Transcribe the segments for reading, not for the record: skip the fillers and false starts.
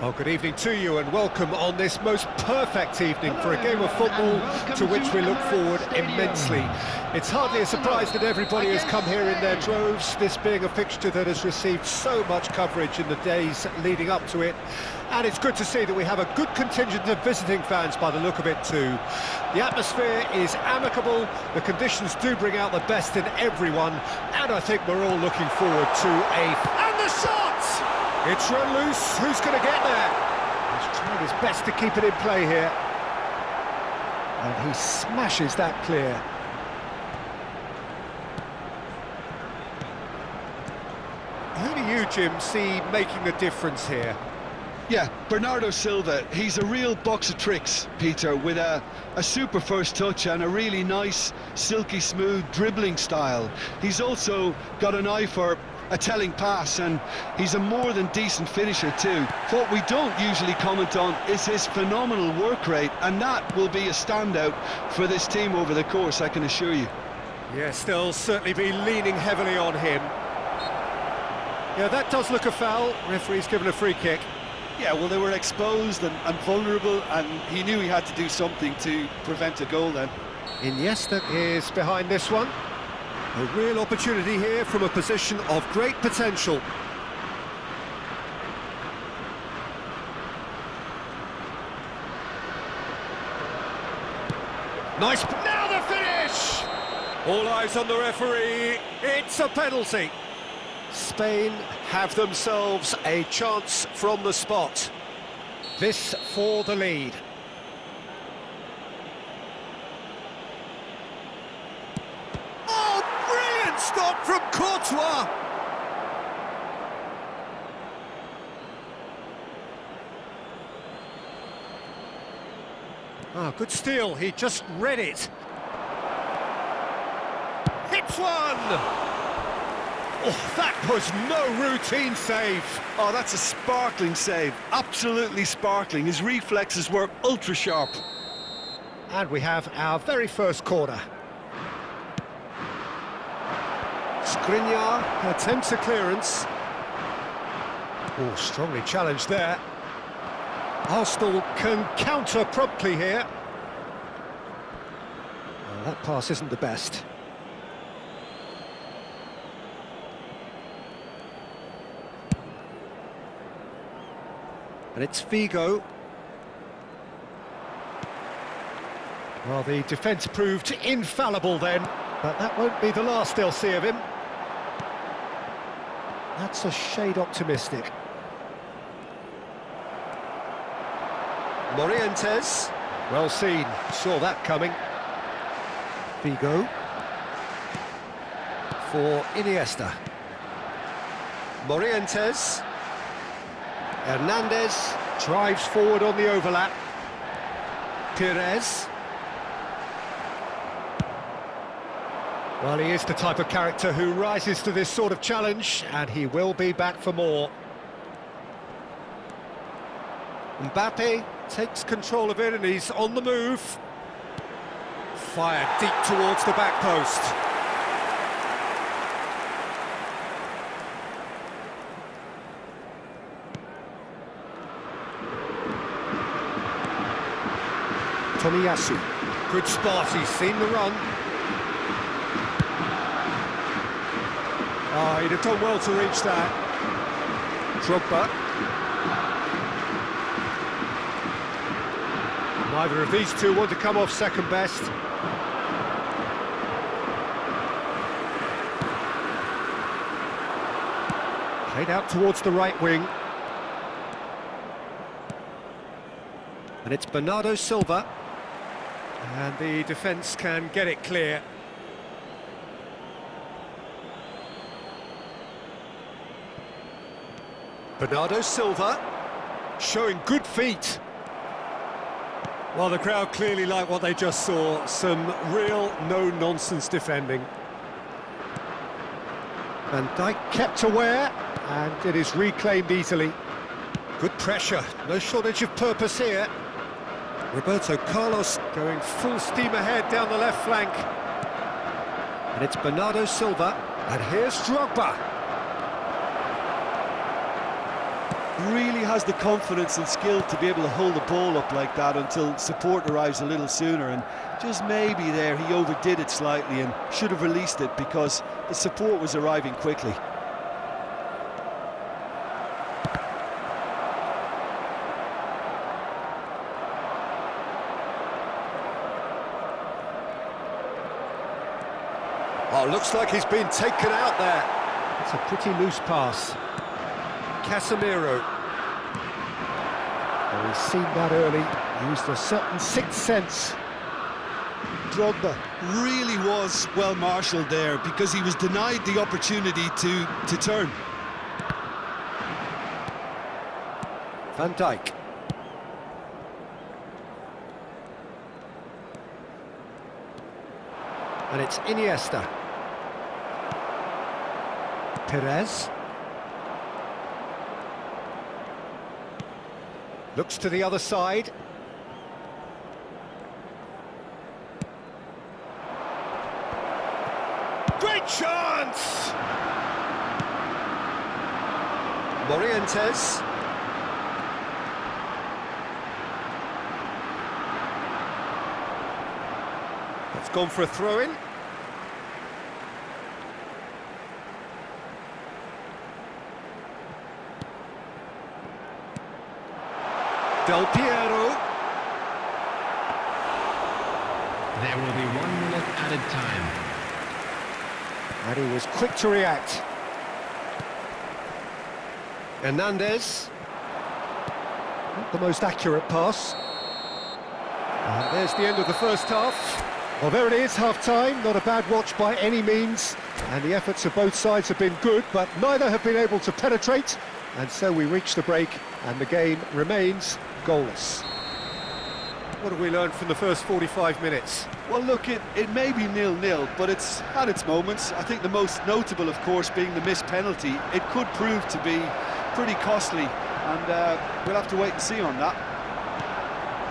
Well, good evening to you and welcome on this most perfect evening for a game of football to which we look forward immensely. It's hardly a surprise that everybody has come here in their droves, this being a fixture that has received so much coverage in the days leading up to it. And it's good to see that we have a good contingent of visiting fans by the look of it too. The atmosphere is amicable, the conditions do bring out the best in everyone, and I think we're all looking forward to And the shot! It's run loose, who's going to get there? He's trying his best to keep it in play here. And he smashes that clear. Who do you, Jim, see making the difference here? Yeah, Bernardo Silva, he's a real box of tricks, Peter, with a super first touch and a really nice, silky smooth dribbling style. He's also got an eye for a telling pass, and he's a more than decent finisher too. What we don't usually comment on is his phenomenal work rate, and that will be a standout for this team over the course, I can assure you. Yes, they'll certainly be leaning heavily on him. Yeah, that does look a foul. Referee's given a free kick. Yeah, well, they were exposed and vulnerable, and he knew he had to do something to prevent a goal then. Iniesta is behind this one. A real opportunity here from a position of great potential. Nice, now the finish! All eyes on the referee, it's a penalty. Spain have themselves a chance from the spot. This for the lead. Stop from Courtois! Oh, good steal, he just read it. Hits one! Oh, that was no routine save. Oh, that's a sparkling save, absolutely sparkling. His reflexes were ultra sharp. And we have our very first corner. Skriniar attempts a clearance. Oh, strongly challenged there. Arsenal can counter promptly here. Well, that pass isn't the best. And it's Figo. Well, the defence proved infallible then, but that won't be the last they'll see of him. That's a shade optimistic. Morientes, well seen, saw that coming. Figo. For Iniesta. Morientes. Hernandez drives forward on the overlap. Pires. Well, he is the type of character who rises to this sort of challenge, and he will be back for more. Mbappe takes control of it, and he's on the move. Fired deep towards the back post. Tomiyasu. Good spot, he's seen the run. Oh, he'd have done well to reach that. Drogba. Neither of these two want to come off second best. Played out towards the right wing. And it's Bernardo Silva. And the defence can get it clear. Bernardo Silva, showing good feet. Well, the crowd clearly like what they just saw. Some real no-nonsense defending. Van Dijk kept aware, and it is reclaimed easily. Good pressure, no shortage of purpose here. Roberto Carlos going full steam ahead down the left flank. And it's Bernardo Silva, and here's Drogba. Really has the confidence and skill to be able to hold the ball up like that until support arrives a little sooner, and just maybe there he overdid it slightly and should have released it because the support was arriving quickly. Oh, looks like he's been taken out there. It's a pretty loose pass. Casemiro. Oh, he's seen that early, used a certain sixth sense. Drogba really was well marshalled there because he was denied the opportunity to turn. Van Dijk. And it's Iniesta. Perez. Looks to the other side. Great chance! Morientes. It's gone for a throw-in. Del Piero. There will be 1 minute added time. And he was quick to react. Hernandez. Not the most accurate pass. And there's the end of the first half. Well, there it is, half-time. Not a bad watch by any means. And the efforts of both sides have been good, but neither have been able to penetrate. And so we reach the break, and the game remains goalless. What have we learned from the first 45 minutes? Well, look, it may be 0-0, but it's had its moments. I think the most notable, of course, being the missed penalty. It could prove to be pretty costly, and we'll have to wait and see on that.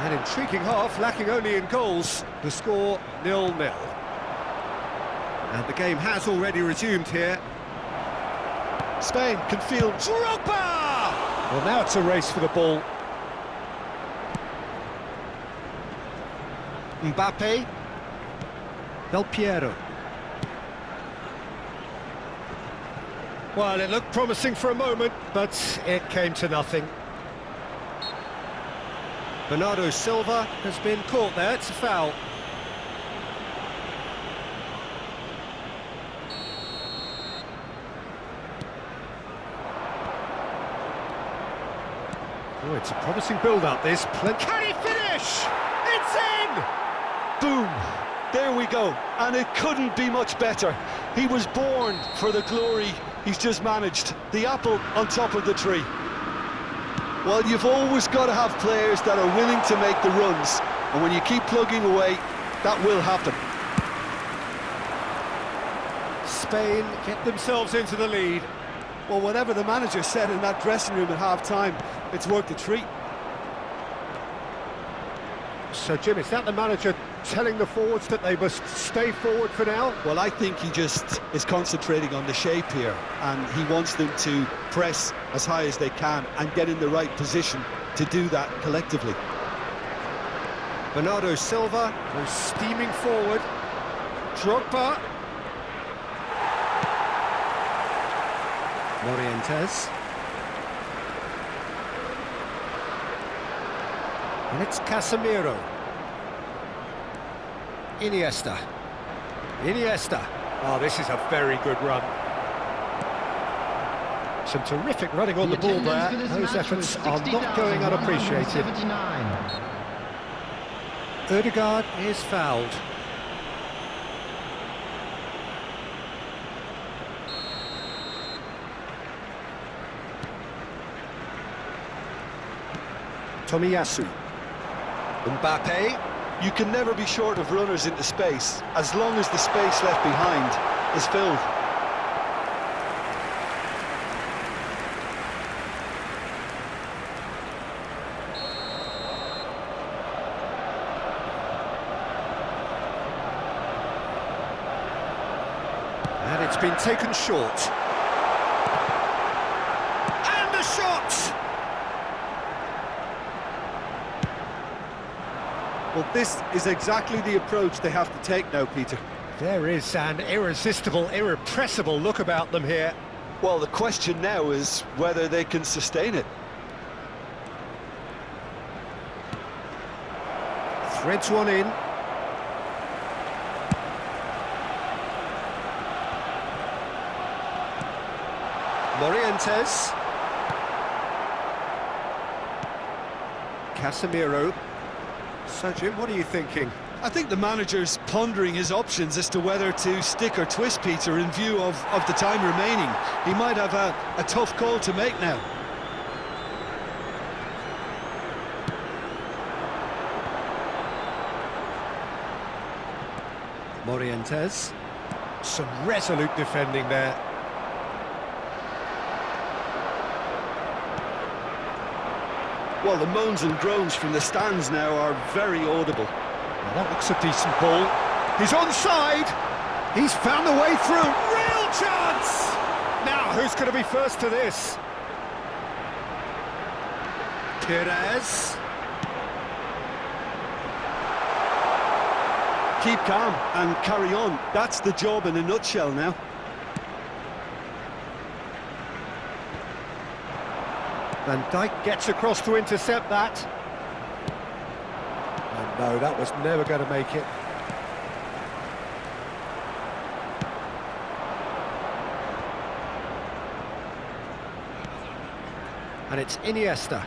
An intriguing half, lacking only in goals. The score 0-0. And the game has already resumed here. Spain can feel... Drogba! Well, now it's a race for the ball. Mbappe. Del Piero. Well, it looked promising for a moment, but it came to nothing. Bernardo Silva has been caught there. It's a foul. Oh, it's a promising build-up, this. Can he finish? It's in! Boom! There we go. And it couldn't be much better. He was born for the glory he's just managed. The apple on top of the tree. Well, you've always got to have players that are willing to make the runs. And when you keep plugging away, that will happen. Spain get themselves into the lead. Well, whatever the manager said in that dressing room at half-time, it's worked a treat. So, Jim, is that the manager telling the forwards that they must stay forward for now? Well, I think he just is concentrating on the shape here, and he wants them to press as high as they can and get in the right position to do that collectively. Bernardo Silva goes steaming forward. Drogba. Morientes. And it's Casemiro. Iniesta. Iniesta. Oh, this is a very good run. Some terrific running on the ball there. Those efforts are not going unappreciated. Ødegaard is fouled. Tomiyasu. Mbappe. You can never be short of runners into space, as long as the space left behind is filled. And it's been taken short. And the shot! Well, this is exactly the approach they have to take now, Peter. There is an irresistible, irrepressible look about them here. Well, the question now is whether they can sustain it. Threads one in. Morientes. Casemiro. So, Jim, what are you thinking? I think the manager's pondering his options as to whether to stick or twist Peter in view of the time remaining. He might have a tough call to make now. Morientes. Some resolute defending there. Well, the moans and groans from the stands now are very audible. Well, that looks a decent ball. He's onside. He's found the way through. Real chance! Now, who's going to be first to this? Perez. Keep calm and carry on. That's the job in a nutshell now. Van Dijk gets across to intercept that. And no, that was never going to make it. And it's Iniesta.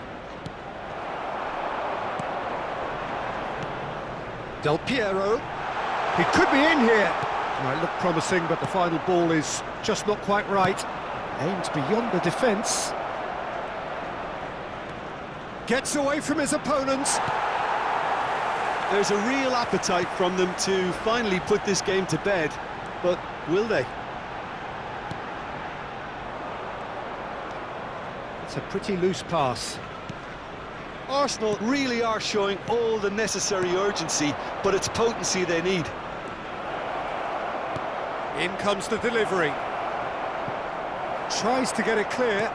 Del Piero. He could be in here. Might look promising, but the final ball is just not quite right. Aimed beyond the defence. Gets away from his opponents. There's a real appetite from them to finally put this game to bed, but will they? It's a pretty loose pass. Arsenal really are showing all the necessary urgency, but it's potency they need. In comes the delivery. Tries to get it clear.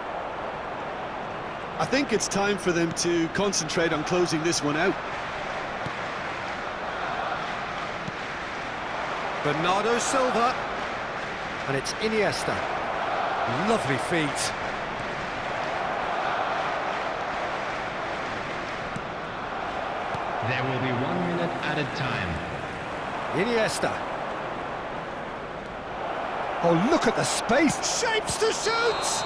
I think it's time for them to concentrate on closing this one out. Bernardo Silva. And it's Iniesta. Lovely feet. There will be 1 minute added time. Iniesta. Oh, look at the space. Shapes to shoot!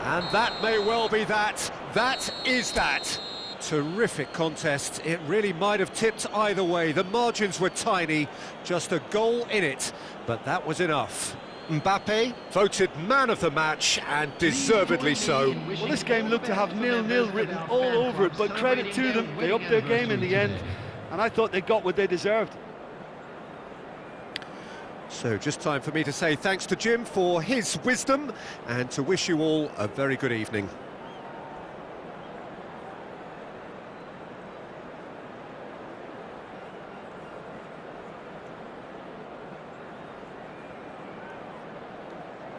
And that may well be that. That is that. Terrific contest. It really might have tipped either way. The margins were tiny, just a goal in it, but that was enough. Mbappe voted man of the match, and deservedly so. Well, this game looked to have 0-0 written all over it, but credit to them, they upped their game in the end, and I thought they got what they deserved. So just time for me to say thanks to Jim for his wisdom, and to wish you all a very good evening.